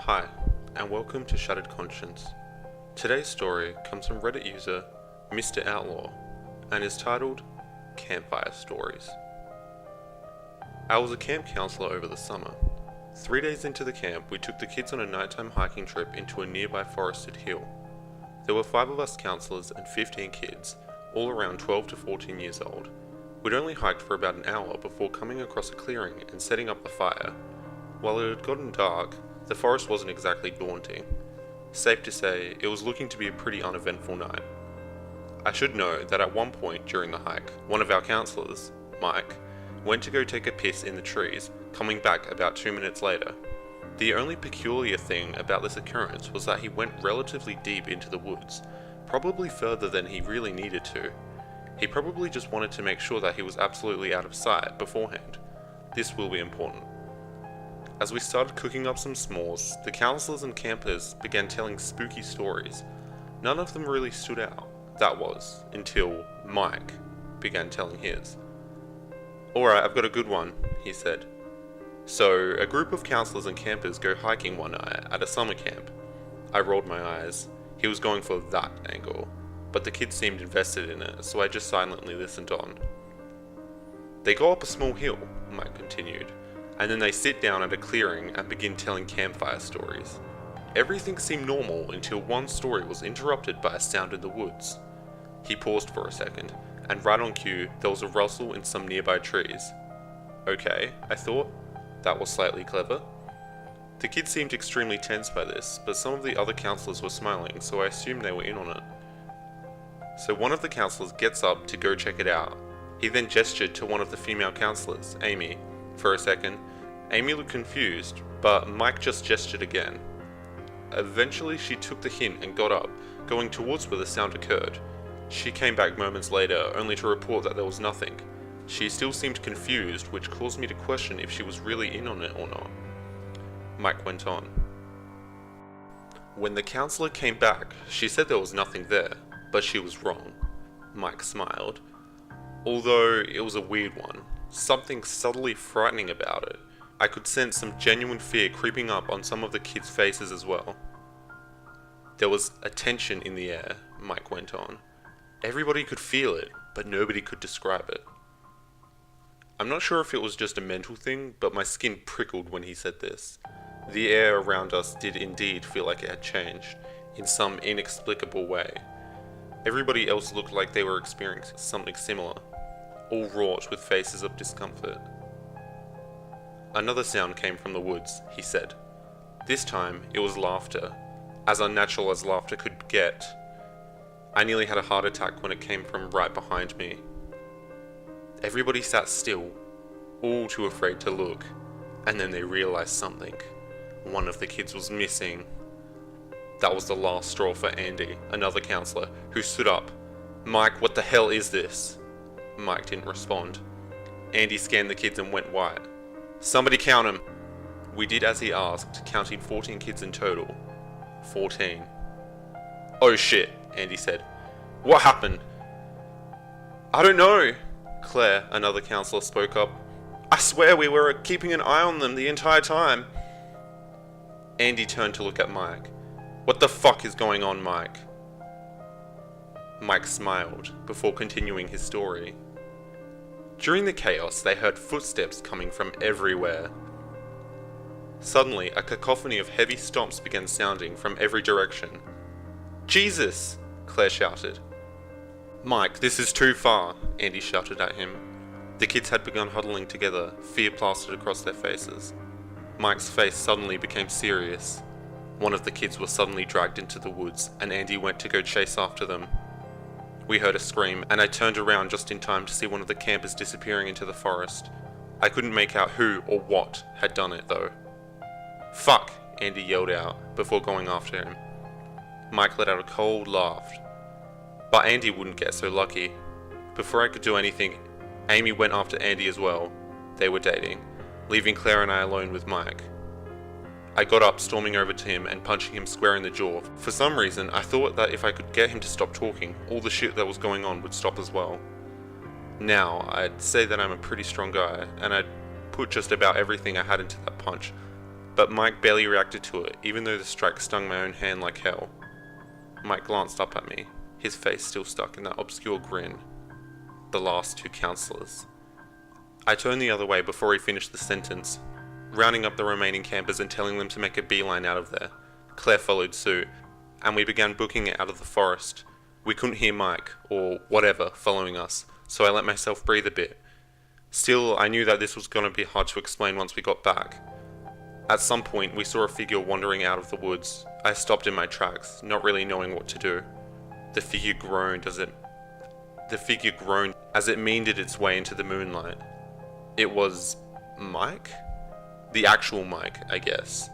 Hi, and welcome to Shattered Conscience. Today's story comes from Reddit user Mr. Outlaw and is titled Campfire Stories. I was a camp counselor over the summer. 3 days into the camp, we took the kids on a nighttime hiking trip into a nearby forested hill. There were 5 of us counselors and 15 kids, all around 12 to 14 years old. We'd only hiked for about an hour before coming across a clearing and setting up the fire. While it had gotten dark, the forest wasn't exactly daunting. Safe to say, it was looking to be a pretty uneventful night. I should note that at one point during the hike, one of our counsellors, Mike, went to go take a piss in the trees, coming back about 2 minutes later. The only peculiar thing about this occurrence was that he went relatively deep into the woods, probably further than he really needed to. He probably just wanted to make sure that he was absolutely out of sight beforehand. This will be important. As we started cooking up some s'mores, the counsellors and campers began telling spooky stories. None of them really stood out, that was, until Mike began telling his. "Alright, I've got a good one," he said. "So, a group of counsellors and campers go hiking one night at a summer camp." I rolled my eyes. He was going for that angle, but the kids seemed invested in it, so I just silently listened on. "They go up a small hill," Mike continued, "and then they sit down at a clearing and begin telling campfire stories. Everything seemed normal until one story was interrupted by a sound in the woods." He paused for a second, and right on cue, there was a rustle in some nearby trees. Okay, I thought. That was slightly clever. The kids seemed extremely tense by this, but some of the other counsellors were smiling, so I assumed they were in on it. So one of the counsellors gets up to go check it out. He then gestured to one of the female counsellors, Amy. For a second, Amy looked confused, but Mike just gestured again. Eventually she took the hint and got up, going towards where the sound occurred. She came back moments later, only to report that there was nothing. She still seemed confused, which caused me to question if she was really in on it or not. Mike went on. "When the counsellor came back, she said there was nothing there, but she was wrong." Mike smiled. "Although it was a weird one. Something subtly frightening about it. I could sense some genuine fear creeping up on some of the kids' faces as well." "There was a tension in the air," Mike went on. "Everybody could feel it, but nobody could describe it." I'm not sure if it was just a mental thing, but my skin prickled when he said this. The air around us did indeed feel like it had changed, in some inexplicable way. Everybody else looked like they were experiencing something similar, all wrought with faces of discomfort. "Another sound came from the woods," he said. "This time, it was laughter, as unnatural as laughter could get. I nearly had a heart attack when it came from right behind me." Everybody sat still, all too afraid to look, and then they realized something. One of the kids was missing. That was the last straw for Andy, another counsellor, who stood up. "Mike, what the hell is this?" Mike didn't respond. Andy scanned the kids and went white. "Somebody count him." We did as he asked, counting 14 kids in total. 14. "Oh shit," Andy said. "What happened?" "I don't know." Claire, another counsellor, spoke up. "I swear we were keeping an eye on them the entire time." Andy turned to look at Mike. "What the fuck is going on, Mike?" Mike smiled, before continuing his story. During the chaos, they heard footsteps coming from everywhere. Suddenly, a cacophony of heavy stomps began sounding from every direction. "Jesus!" Claire shouted. "Mike, this is too far," Andy shouted at him. The kids had begun huddling together, fear plastered across their faces. Mike's face suddenly became serious. One of the kids was suddenly dragged into the woods, and Andy went to go chase after them. We heard a scream, and I turned around just in time to see one of the campers disappearing into the forest. I couldn't make out who or what had done it, though. "Fuck!" Andy yelled out, before going after him. Mike let out a cold laugh. But Andy wouldn't get so lucky. Before I could do anything, Amy went after Andy as well. They were dating, leaving Claire and I alone with Mike. I got up, storming over to him and punching him square in the jaw. For some reason, I thought that if I could get him to stop talking, all the shit that was going on would stop as well. Now, I'd say that I'm a pretty strong guy, and I'd put just about everything I had into that punch. but Mike barely reacted to it, even though the strike stung my own hand like hell. Mike glanced up at me, his face still stuck in that obscure grin. The last two counselors. I turned the other way before he finished the sentence, rounding up the remaining campers and telling them to make a beeline out of there. Claire followed suit, and we began booking it out of the forest. We couldn't hear Mike, or whatever, following us, so I let myself breathe a bit. Still, I knew that this was going to be hard to explain once we got back. At some point, we saw a figure wandering out of the woods. I stopped in my tracks, not really knowing what to do. The figure groaned as it meandered its way into the moonlight. It was Mike? The actual Mike, I guess.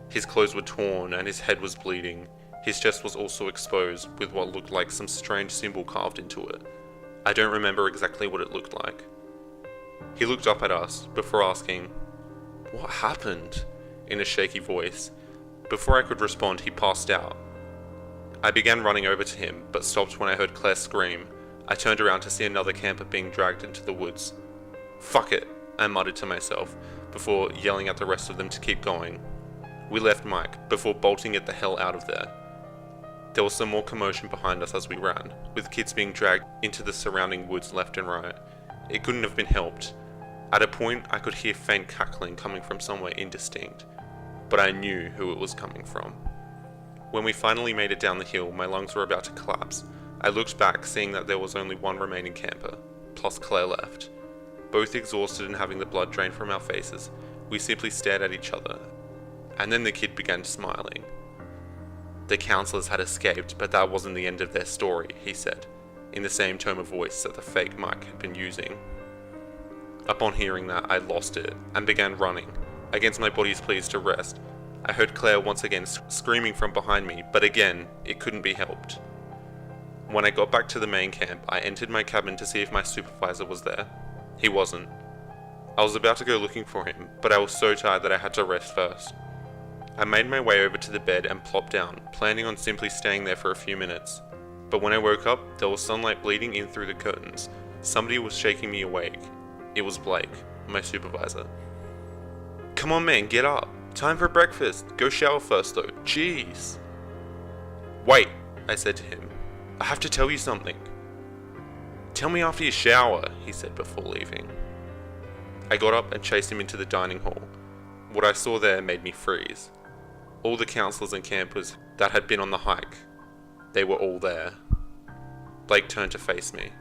His clothes were torn and his head was bleeding. His chest was also exposed with what looked like some strange symbol carved into it. I don't remember exactly what it looked like. He looked up at us before asking, "What happened?" in a shaky voice. Before I could respond, he passed out. I began running over to him, but stopped when I heard Claire scream. I turned around to see another camper being dragged into the woods. "Fuck it," I muttered to myself, before yelling at the rest of them to keep going. We left Mike, before bolting it the hell out of there. There was some more commotion behind us as we ran, with kids being dragged into the surrounding woods left and right. It couldn't have been helped. At a point, I could hear faint cackling coming from somewhere indistinct, but I knew who it was coming from. When we finally made it down the hill, my lungs were about to collapse. I looked back, seeing that there was only one remaining camper, plus Claire left. Both exhausted and having the blood drain from our faces, we simply stared at each other, and then the kid began smiling. "The counselors had escaped, but that wasn't the end of their story," he said, in the same tone of voice that the fake Mike had been using. Upon hearing that, I lost it, and began running, against my body's pleas to rest. I heard Claire once again screaming from behind me, but again, it couldn't be helped. When I got back to the main camp, I entered my cabin to see if my supervisor was there. He wasn't. I was about to go looking for him, but I was so tired that I had to rest first. I made my way over to the bed and plopped down, planning on simply staying there for a few minutes. But when I woke up, there was sunlight bleeding in through the curtains. Somebody was shaking me awake. It was Blake, my supervisor. "Come on man, get up. Time for breakfast. Go shower first though. Jeez." "Wait," I said to him. "I have to tell you something." "Tell me after you shower," he said before leaving. I got up and chased him into the dining hall. What I saw there made me freeze. All the counselors and campers that had been on the hike, they were all there. Blake turned to face me.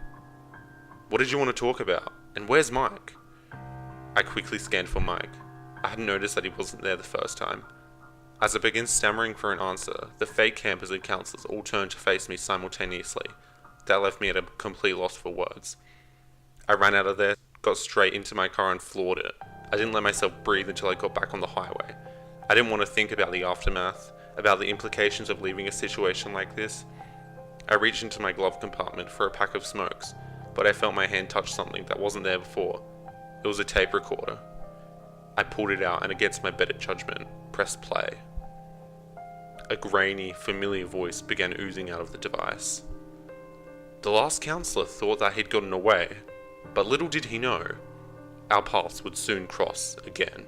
"What did you want to talk about? And where's Mike?" I quickly scanned for Mike. I hadn't noticed that he wasn't there the first time. As I began stammering for an answer, the fake campers and counselors all turned to face me simultaneously. That left me at a complete loss for words. I ran out of there, got straight into my car and floored it. I didn't let myself breathe until I got back on the highway. I didn't want to think about the aftermath, about the implications of leaving a situation like this. I reached into my glove compartment for a pack of smokes, but I felt my hand touch something that wasn't there before. It was a tape recorder. I pulled it out and, against my better judgment, pressed play. A grainy, familiar voice began oozing out of the device. The last counselor thought that he'd gotten away, but little did he know, our paths would soon cross again.